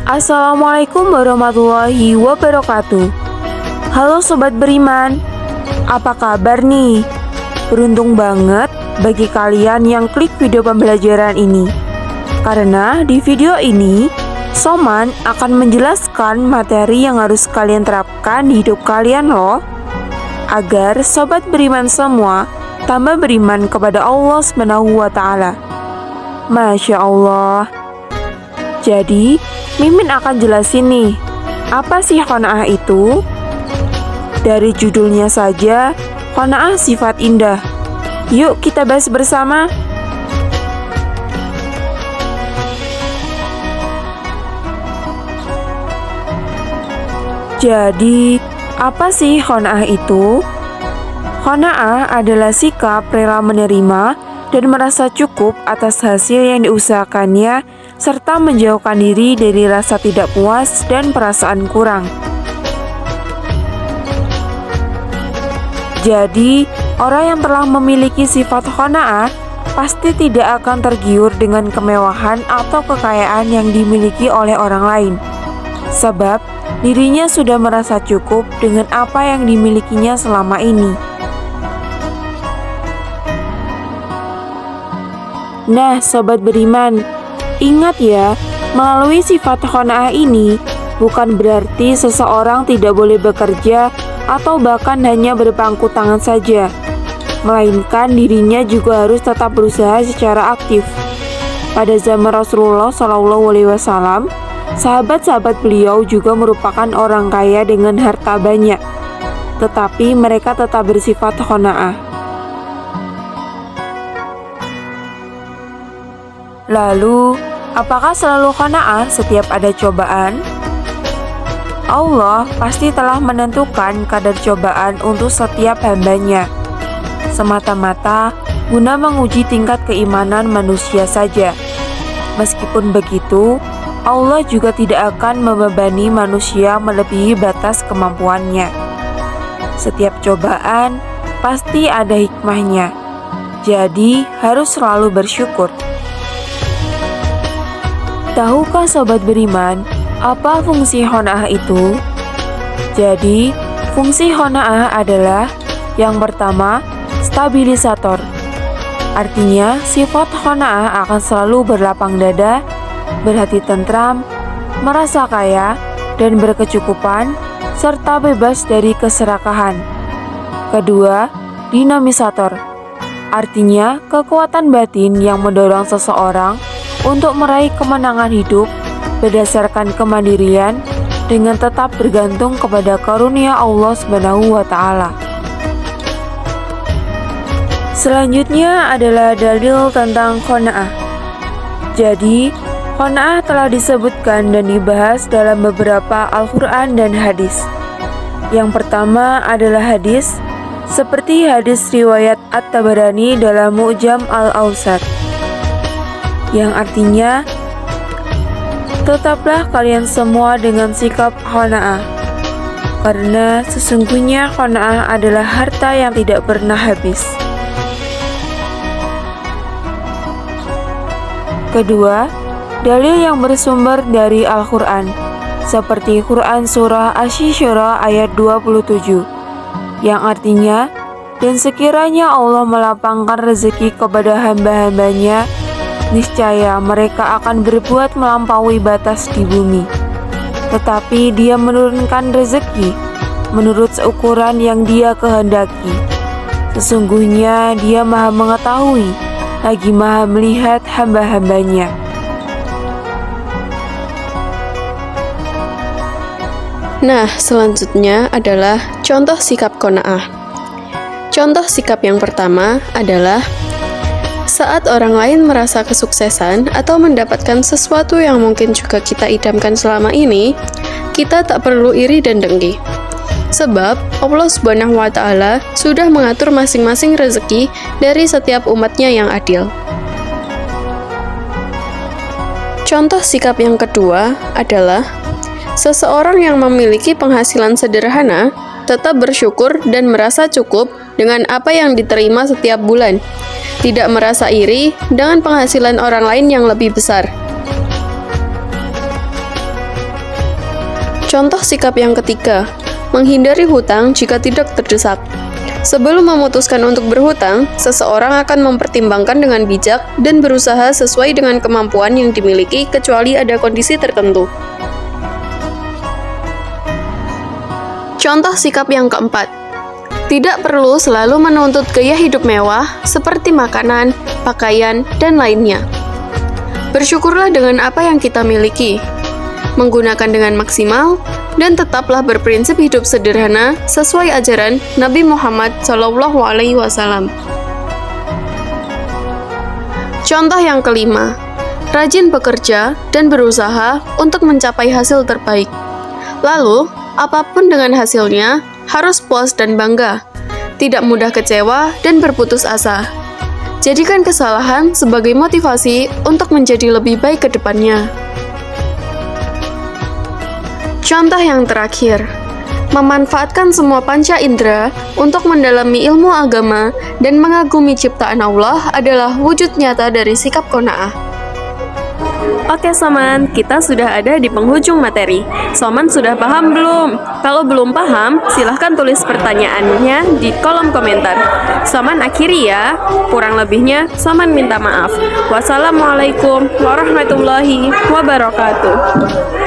Assalamualaikum warahmatullahi wabarakatuh. Halo Sobat Beriman, apa kabar nih? Beruntung banget bagi kalian yang klik video pembelajaran ini. Karena di video ini, Soman akan menjelaskan materi yang harus kalian terapkan di hidup kalian loh. Agar Sobat Beriman semua tambah beriman kepada Allah SWT. Masya Allah. Jadi, Mimin akan jelasin nih, apa sih qanaah itu? Dari judulnya saja, qanaah sifat indah. Yuk kita bahas bersama. Jadi, apa sih qanaah itu? Qanaah adalah sikap rela menerima dan merasa cukup atas hasil yang diusahakannya, serta menjauhkan diri dari rasa tidak puas dan perasaan kurang. Jadi, orang yang telah memiliki sifat qanaah pasti tidak akan tergiur dengan kemewahan atau kekayaan yang dimiliki oleh orang lain. Sebab, dirinya sudah merasa cukup dengan apa yang dimilikinya selama ini. Nah, Sobat Beriman, ingat ya, melalui sifat qanaah ini bukan berarti seseorang tidak boleh bekerja atau bahkan hanya berpangku tangan saja, melainkan dirinya juga harus tetap berusaha secara aktif. Pada zaman Rasulullah SAW, sahabat-sahabat beliau juga merupakan orang kaya dengan harta banyak, tetapi mereka tetap bersifat qanaah. Lalu, apakah selalu qanaah setiap ada cobaan? Allah pasti telah menentukan kadar cobaan untuk setiap hambanya, semata-mata guna menguji tingkat keimanan manusia saja. Meskipun begitu, Allah juga tidak akan membebani manusia melebihi batas kemampuannya. Setiap cobaan pasti ada hikmahnya, jadi harus selalu bersyukur. Tahukah Sobat Beriman, apa fungsi qanaah itu? Jadi, fungsi qanaah adalah yang pertama, stabilisator. Artinya, sifat qanaah akan selalu berlapang dada, berhati tentram, merasa kaya, dan berkecukupan, serta bebas dari keserakahan. Kedua, dinamisator. Artinya, kekuatan batin yang mendorong seseorang untuk meraih kemenangan hidup berdasarkan kemandirian dengan tetap bergantung kepada karunia Allah SWT. Selanjutnya adalah dalil tentang qanaah. Jadi, qanaah telah disebutkan dan dibahas dalam beberapa Al-Quran dan hadis. Yang pertama adalah hadis, seperti hadis riwayat At-Tabarani dalam Mu'jam Al-Awsat, yang artinya, tetaplah kalian semua dengan sikap qanaah, karena sesungguhnya qanaah adalah harta yang tidak pernah habis. Kedua, dalil yang bersumber dari Al-Quran, seperti Quran Surah Asy-Syura ayat 27, yang artinya, dan sekiranya Allah melapangkan rezeki kepada hamba-hambanya, niscaya mereka akan berbuat melampaui batas di bumi. Tetapi Dia menurunkan rezeki menurut seukuran yang Dia kehendaki. Sesungguhnya Dia Maha mengetahui lagi Maha melihat hamba-hambanya. Nah, selanjutnya adalah contoh sikap qanaah. Contoh sikap yang pertama adalah saat orang lain merasa kesuksesan atau mendapatkan sesuatu yang mungkin juga kita idamkan selama ini, kita tak perlu iri dan dengki. Sebab Allah SWT sudah mengatur masing-masing rezeki dari setiap umatnya yang adil. Contoh sikap yang kedua adalah seseorang yang memiliki penghasilan sederhana tetap bersyukur dan merasa cukup dengan apa yang diterima setiap bulan, tidak merasa iri dengan penghasilan orang lain yang lebih besar. Contoh sikap yang ketiga, menghindari hutang jika tidak terdesak. Sebelum memutuskan untuk berhutang, seseorang akan mempertimbangkan dengan bijak dan berusaha sesuai dengan kemampuan yang dimiliki kecuali ada kondisi tertentu. Contoh sikap yang keempat, tidak perlu selalu menuntut gaya hidup mewah seperti makanan, pakaian, dan lainnya. Bersyukurlah dengan apa yang kita miliki, menggunakan dengan maksimal, dan tetaplah berprinsip hidup sederhana sesuai ajaran Nabi Muhammad SAW. Contoh yang kelima, rajin bekerja dan berusaha untuk mencapai hasil terbaik. Lalu, apapun dengan hasilnya, harus puas dan bangga, tidak mudah kecewa dan berputus asa. Jadikan kesalahan sebagai motivasi untuk menjadi lebih baik ke depannya. Contoh yang terakhir, memanfaatkan semua panca indera untuk mendalami ilmu agama dan mengagumi ciptaan Allah adalah wujud nyata dari sikap qanaah. Oke Soman, kita sudah ada di penghujung materi. Soman sudah paham belum? Kalau belum paham, silahkan tulis pertanyaannya di kolom komentar. Soman akhiri ya, kurang lebihnya Soman minta maaf. Wassalamualaikum warahmatullahi wabarakatuh.